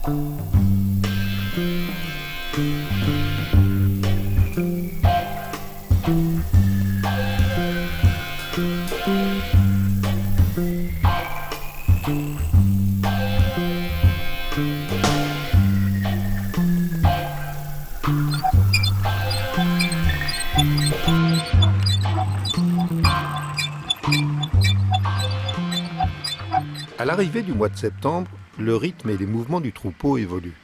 À l'arrivée du mois de septembre, le rythme et les mouvements du troupeau évoluent.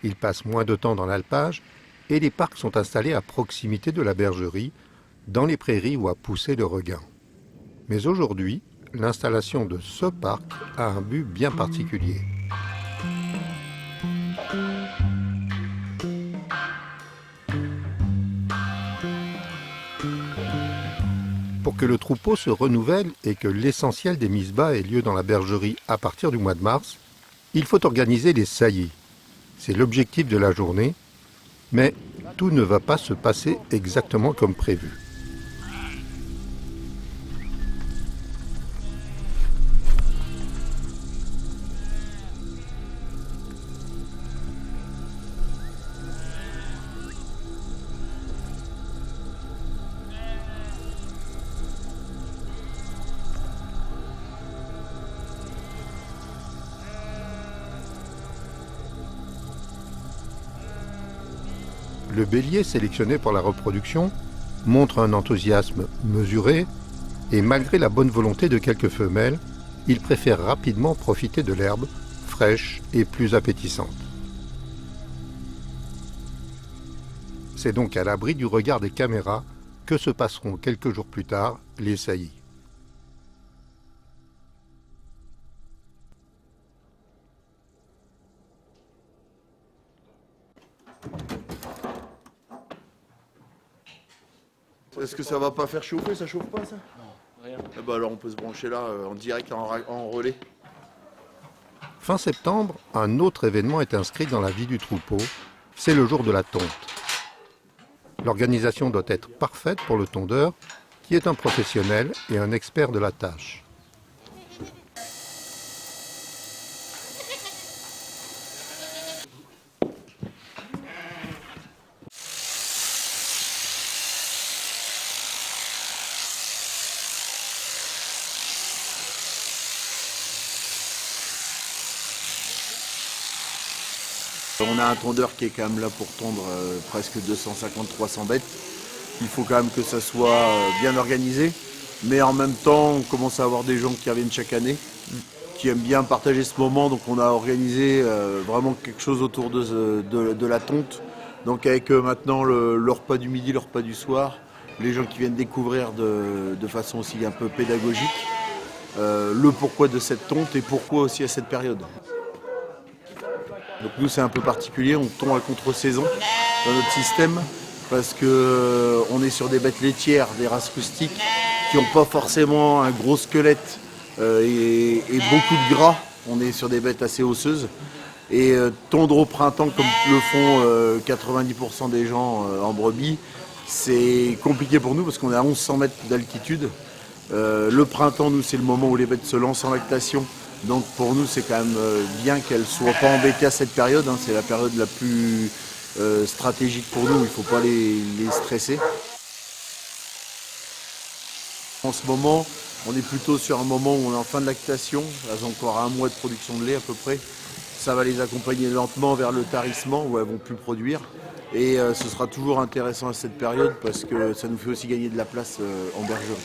Il passe moins de temps dans l'alpage et les parcs sont installés à proximité de la bergerie, dans les prairies où a poussé le regain. Mais aujourd'hui, l'installation de ce parc a un but bien particulier. Pour que le troupeau se renouvelle et que l'essentiel des mises bas ait lieu dans la bergerie à partir du mois de mars, il faut organiser les saillies. C'est l'objectif de la journée, mais tout ne va pas se passer exactement comme prévu. Le bélier sélectionné pour la reproduction montre un enthousiasme mesuré et malgré la bonne volonté de quelques femelles, il préfère rapidement profiter de l'herbe fraîche et plus appétissante. C'est donc à l'abri du regard des caméras que se passeront quelques jours plus tard les saillies. Est-ce que ça va pas faire chauffer? Ça chauffe pas ça? Non, rien. Eh ben alors on peut se brancher là en direct en relais. Fin septembre, un autre événement est inscrit dans la vie du troupeau, c'est le jour de la tonte. L'organisation doit être parfaite pour le tondeur, qui est un professionnel et un expert de la tâche. On a un tondeur qui est quand même là pour tondre presque 250-300 bêtes. Il faut quand même que ça soit bien organisé. Mais en même temps, on commence à avoir des gens qui reviennent chaque année, qui aiment bien partager ce moment. Donc on a organisé vraiment quelque chose autour de la tonte. Donc avec maintenant le repas du midi, le repas du soir, les gens qui viennent découvrir de façon aussi un peu pédagogique le pourquoi de cette tonte et pourquoi aussi à cette période. Donc nous c'est un peu particulier, on tombe à contre-saison dans notre système parce qu'on est sur des bêtes laitières, des races rustiques qui n'ont pas forcément un gros squelette et beaucoup de gras. On est sur des bêtes assez osseuses. Et tondre au printemps comme le font 90% des gens en brebis, c'est compliqué pour nous parce qu'on est à 1100 mètres d'altitude. Le printemps, nous, c'est le moment où les bêtes se lancent en lactation. Donc pour nous, c'est quand même bien qu'elles ne soient pas embêtées à cette période. Hein. C'est la période la plus stratégique pour nous. Il ne faut pas les stresser. En ce moment, on est plutôt sur un moment où on est en fin de lactation. Elles ont encore 1 mois de production de lait à peu près. Ça va les accompagner lentement vers le tarissement où elles vont plus produire. Et ce sera toujours intéressant à cette période parce que ça nous fait aussi gagner de la place en bergerie.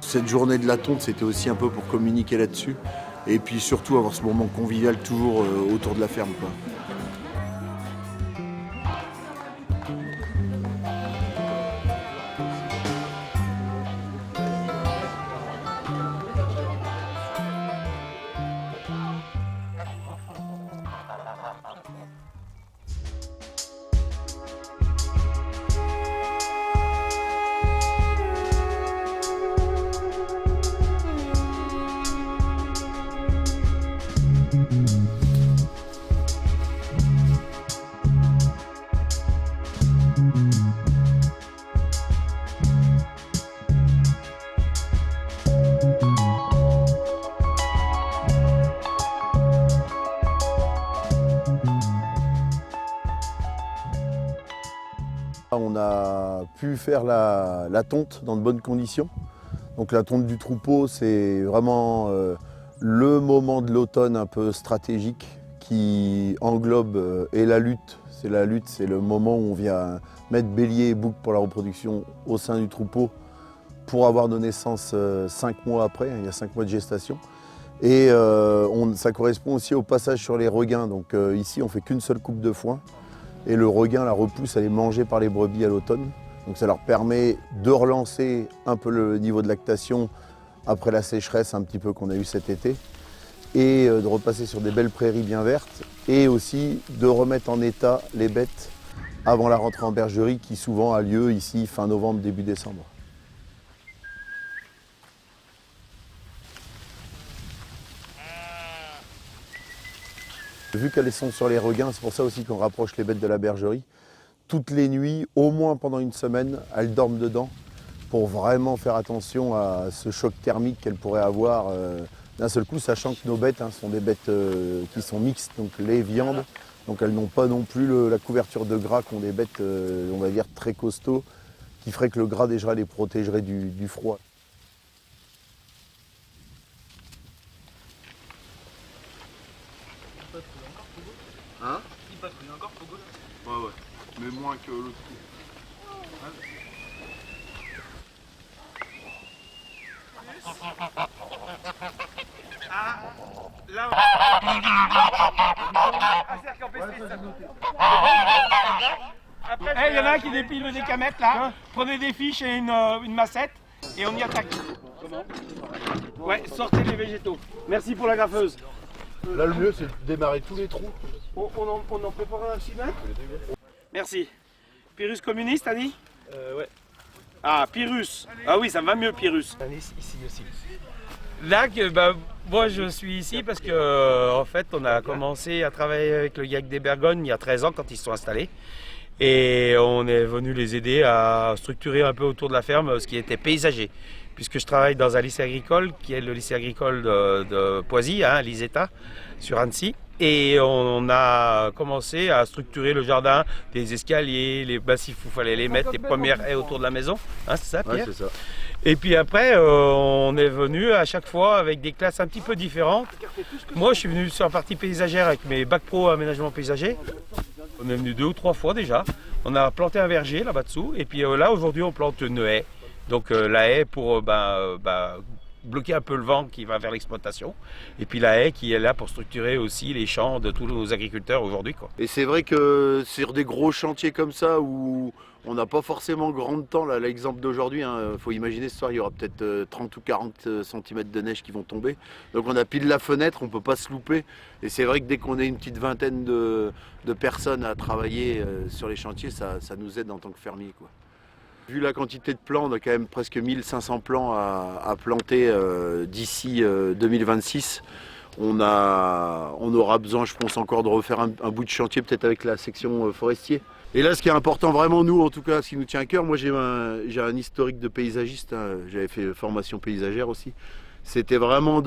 Cette journée de la tonte, c'était aussi un peu pour communiquer là-dessus. Et puis surtout avoir ce moment convivial toujours autour de la ferme, quoi. On a pu faire la tonte dans de bonnes conditions. Donc la tonte du troupeau, c'est vraiment le moment de l'automne un peu stratégique qui englobe et la lutte. C'est le moment où on vient mettre bélier et bouc pour la reproduction au sein du troupeau pour avoir nos naissances 5 mois après, il y a 5 mois de gestation. Et ça correspond aussi au passage sur les regains. Donc ici, on ne fait qu'une seule coupe de foin. Et le regain, la repousse, elle est mangée par les brebis à l'automne. Donc ça leur permet de relancer un peu le niveau de lactation après la sécheresse un petit peu qu'on a eu cet été. Et de repasser sur des belles prairies bien vertes. Et aussi de remettre en état les bêtes avant la rentrée en bergerie qui souvent a lieu ici fin novembre, début décembre. Vu qu'elles sont sur les regains, c'est pour ça aussi qu'on rapproche les bêtes de la bergerie. Toutes les nuits, au moins pendant une semaine, elles dorment dedans pour vraiment faire attention à ce choc thermique qu'elles pourraient avoir d'un seul coup, sachant que nos bêtes sont des bêtes qui sont mixtes, donc lait, viande. Donc elles n'ont pas non plus la couverture de gras qu'ont des bêtes, on va dire, très costauds, qui ferait que le gras déjà les protégerait du froid. Hein? Il patrouille encore Pogo là? Ouais, mais moins que l'autre coup. Ah, là Après, il y en a un qui dépile le décamètre là. Prenez des fiches et une massette et on y attaque. Comment? Ouais, sortez les végétaux. Merci pour la graffeuse. Là, le mieux, c'est de démarrer tous les trous. On en prépare un petit mètre? Merci. Pyrrhus communiste, t'as dit? Ouais. Ah, Pyrrhus. Ah oui, ça va mieux, Pyrrhus. Ici aussi. Là, moi je suis ici parce que en fait on a commencé à travailler avec le GIEC des Bergognes il y a 13 ans quand ils se sont installés. Et on est venu les aider à structurer un peu autour de la ferme ce qui était paysager. Puisque je travaille dans un lycée agricole qui est le lycée agricole de Poisy, l'ISETA, sur Annecy. Et on a commencé à structurer le jardin, des escaliers, les massifs où il fallait les mettre, les premières haies autour de la maison. C'est ça, Pierre? Ouais, c'est ça. Et puis après, on est venu à chaque fois avec des classes un petit peu différentes. Moi, je suis venu sur la partie paysagère avec mes bacs pro aménagement paysager. On est venu 2 ou 3 fois déjà. On a planté un verger là-bas dessous. Et puis là, aujourd'hui, on plante une haie. Donc la haie pour bloquer un peu le vent qui va vers l'exploitation. Et puis la haie qui est là pour structurer aussi les champs de tous nos agriculteurs aujourd'hui, quoi. Et c'est vrai que sur des gros chantiers comme ça où on n'a pas forcément grand temps, là l'exemple d'aujourd'hui, faut imaginer ce soir il y aura peut-être 30 ou 40 cm de neige qui vont tomber. Donc on a pile la fenêtre, on ne peut pas se louper. Et c'est vrai que dès qu'on est une petite vingtaine de personnes à travailler sur les chantiers, ça nous aide en tant que fermier, quoi. Vu la quantité de plants, on a quand même presque 1500 plants à planter d'ici 2026. On aura besoin, je pense, encore de refaire un bout de chantier, peut-être avec la section forestier. Et là, ce qui est important vraiment, nous, en tout cas, ce qui nous tient à cœur, moi j'ai un historique de paysagiste, j'avais fait formation paysagère aussi. C'était vraiment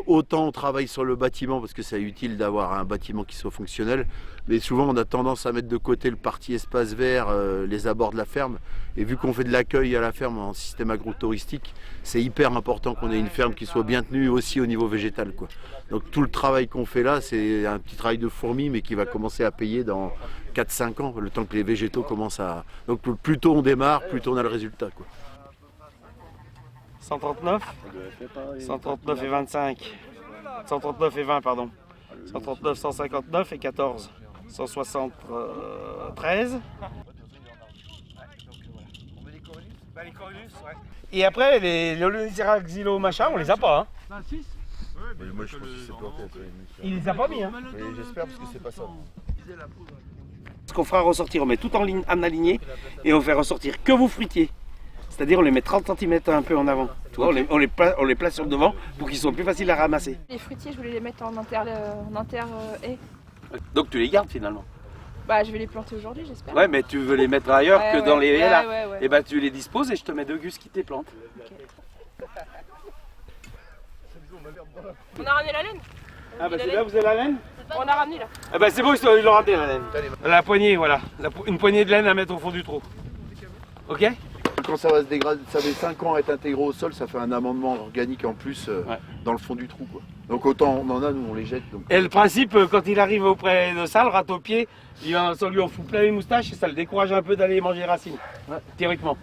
autant on travaille sur le bâtiment parce que c'est utile d'avoir un bâtiment qui soit fonctionnel, mais souvent on a tendance à mettre de côté le parti espace vert, les abords de la ferme. Et vu qu'on fait de l'accueil à la ferme en système agro-touristique, c'est hyper important qu'on ait une ferme qui soit bien tenue aussi au niveau végétal, quoi. Donc tout le travail qu'on fait là, c'est un petit travail de fourmi, mais qui va commencer à payer dans 4-5 ans, le temps que les végétaux commencent à... Donc plus tôt on démarre, plus tôt on a le résultat, quoi. 139 139 et 25. 139 et 20, pardon. 139, 159 et 14. 173. Et après, les Olynicera xylo machin, on les a pas. Mais moi je pense que c'est planté. Il les a pas mis. J'espère parce que c'est pas ça. Ce qu'on fera ressortir, on met tout en aligné et on fait ressortir que vos fruitiers. C'est-à-dire on les met 30 cm un peu en avant. Tu vois, on les place sur le devant pour qu'ils soient plus faciles à ramasser. Les fruitiers, je voulais les mettre en inter haie. Donc tu les gardes finalement. Bah je vais les planter aujourd'hui, j'espère. Ouais, mais tu veux les mettre ailleurs que dans les haies là. Ouais. Et bah tu les disposes et je te mets 2 gus qui te les plantent. Okay. On a ramené la laine. Ah bah c'est là, vous avez la laine? On a ramené là. Ah bah c'est bon, ils l'ont ramené la laine. La poignée, voilà. Une poignée de laine à mettre au fond du trou. Ok. Quand ça va se dégrader, ça fait 5 ans à être intégré au sol, ça fait un amendement organique en plus dans le fond du trou, quoi. Donc autant on en a, nous on les jette. Donc. Et le principe, quand il arrive auprès de ça, le rat au pied, ça lui en fout plein les moustaches et ça le décourage un peu d'aller manger les racines, théoriquement.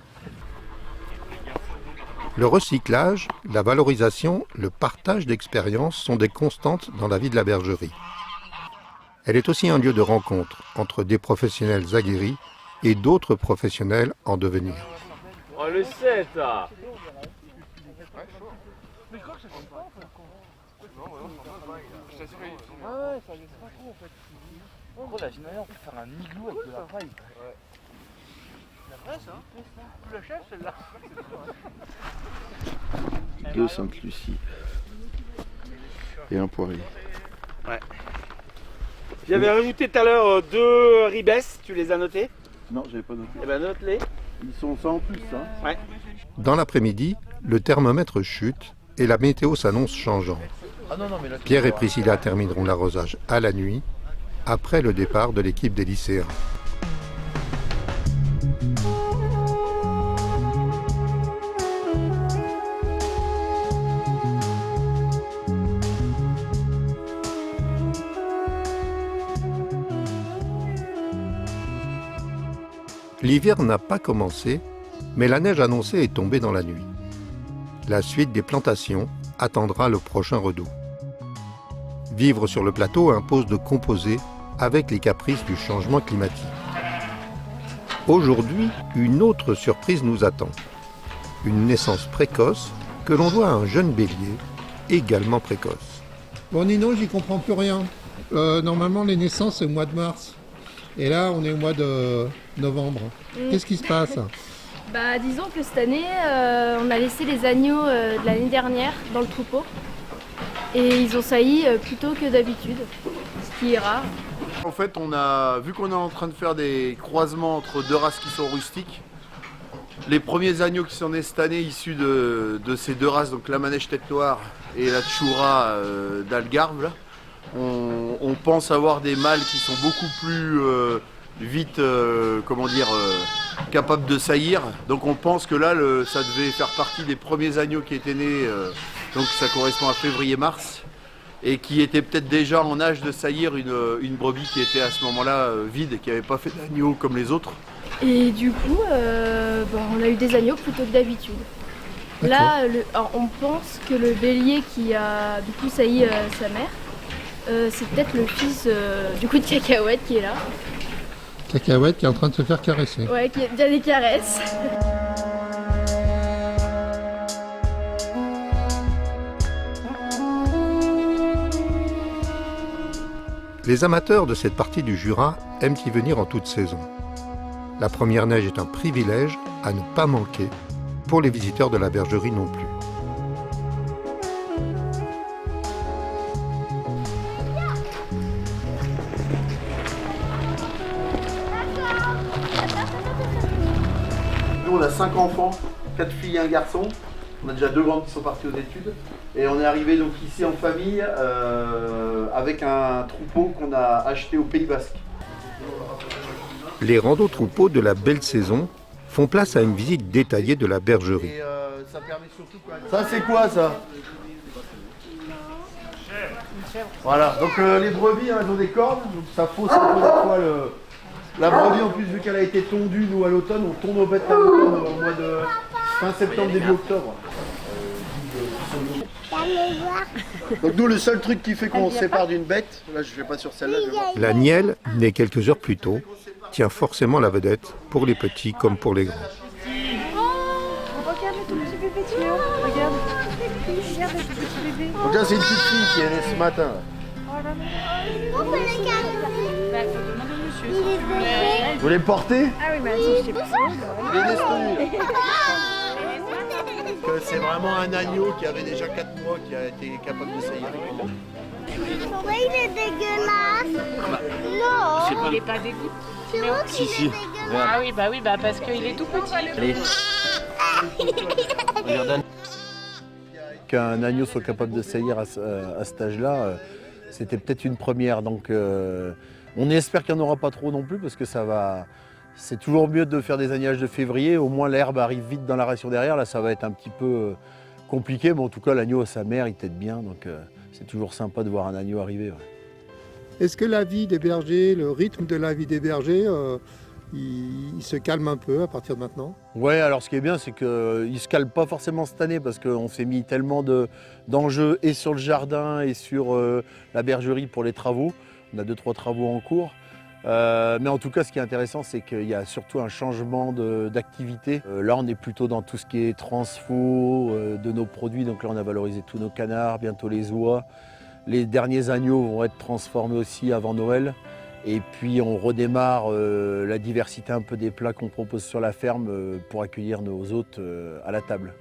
Le recyclage, la valorisation, le partage d'expériences sont des constantes dans la vie de la bergerie. Elle est aussi un lieu de rencontre entre des professionnels aguerris et d'autres professionnels en devenir. On le sait, ça. Oh, la génération, on peut faire un igloo avec de la paille. C'est vrai ça? Tu l'achètes celle-là? Deux Sainte-Lucie et un poirier. Ouais. J'avais rajouté tout à l'heure 2 ribes, tu les as notés? Non, j'avais pas noté. Eh ben note-les. Ils sont ça en plus, hein. Ouais. Dans l'après-midi, le thermomètre chute et la météo s'annonce changeante. Ah non, non, mais là, Pierre et Priscilla termineront l'arrosage à la nuit, après le départ de l'équipe des lycéens. L'hiver n'a pas commencé, mais la neige annoncée est tombée dans la nuit. La suite des plantations attendra le prochain redout. Vivre sur le plateau impose de composer avec les caprices du changement climatique. Aujourd'hui, une autre surprise nous attend. Une naissance précoce que l'on doit à un jeune bélier, également précoce. Bon Nino, j'y comprends plus rien. Normalement les naissances c'est au mois de mars. Et là on est au mois de novembre. Qu'est-ce qui se passe? Bah disons que cette année on a laissé les agneaux de l'année dernière dans le troupeau. Et ils ont sailli plus tôt que d'habitude, ce qui est rare. En fait, vu qu'on est en train de faire des croisements entre deux races qui sont rustiques, les premiers agneaux qui sont nés cette année issus de ces deux races, donc la Manèche Tête Noire et la Tchoura d'Algarve, là, on pense avoir des mâles qui sont beaucoup plus vite, capables de saillir. Donc on pense que là, ça devait faire partie des premiers agneaux qui étaient nés, donc ça correspond à février-mars, et qui était peut-être déjà en âge de saillir une brebis qui était à ce moment-là vide, qui n'avait pas fait d'agneau comme les autres. Et du coup, on a eu des agneaux plutôt que d'habitude. Là, on pense que le bélier qui a du coup sailli sa mère, c'est peut-être le fils du coup de Cacahuète qui est là. Cacahuète qui est en train de se faire caresser. Ouais, qui aime bien les caresses. Les amateurs de cette partie du Jura aiment y venir en toute saison. La première neige est un privilège à ne pas manquer, pour les visiteurs de la bergerie non plus. Nous on a 5 enfants, 4 filles et un garçon. On a déjà 2 grandes qui sont partis aux études. Et on est arrivé donc ici en famille avec un troupeau qu'on a acheté au Pays Basque. Les randos troupeaux de la belle saison font place à une visite détaillée de la bergerie. Et ça permet surtout quoi? Ça c'est quoi ça? Voilà, donc les brebis elles ont des cornes, donc ça fausse un peu des fois la brebis en plus vu qu'elle a été tondue nous à l'automne, on tonde nos bêtes à l'automne au mois de fin septembre, début octobre. Donc nous le seul truc qui fait qu'on se sépare d'une bête, là je vais pas sur celle-là, je vais voir. La nielle, née quelques heures plus tôt, tient forcément la vedette pour les petits comme pour les grands. Regarde ton petit bébé, tu vois. Regarde. Regarde le petit bébé. Donc là c'est une petite fille qui est née ce matin. Vous voulez le porter? Ah oui, mais attends, je sais pas. Il est né cette nuit. C'est vraiment un agneau qui avait déjà 4 mois qui a été capable de saillir. Pourquoi il est dégueulasse? Non. Il est pas dégoûté. C'est moi qui est dégueulasse. Ah oui, parce qu'il est tout petit. Allez. Regarde. Qu'un agneau soit capable de saillir à cet âge-là, c'était peut-être une première. Donc on espère qu'il n'y en aura pas trop non plus parce que ça va C'est toujours mieux de faire des agnages de février, au moins l'herbe arrive vite dans la ration derrière. Là, ça va être un petit peu compliqué, mais en tout cas, l'agneau à sa mère, il tète bien, donc c'est toujours sympa de voir un agneau arriver. Ouais. Est-ce que la vie des bergers, le rythme de la vie des bergers, il se calme un peu à partir de maintenant? Ouais, alors ce qui est bien, c'est qu'il ne se calme pas forcément cette année parce qu'on s'est mis tellement d'enjeux et sur le jardin et sur la bergerie pour les travaux. On a 2-3 travaux en cours. Mais en tout cas, ce qui est intéressant, c'est qu'il y a surtout un changement d'activité. Là, on est plutôt dans tout ce qui est transfo de nos produits. Donc là, on a valorisé tous nos canards, bientôt les oies. Les derniers agneaux vont être transformés aussi avant Noël. Et puis, on redémarre la diversité un peu des plats qu'on propose sur la ferme pour accueillir nos hôtes à la table.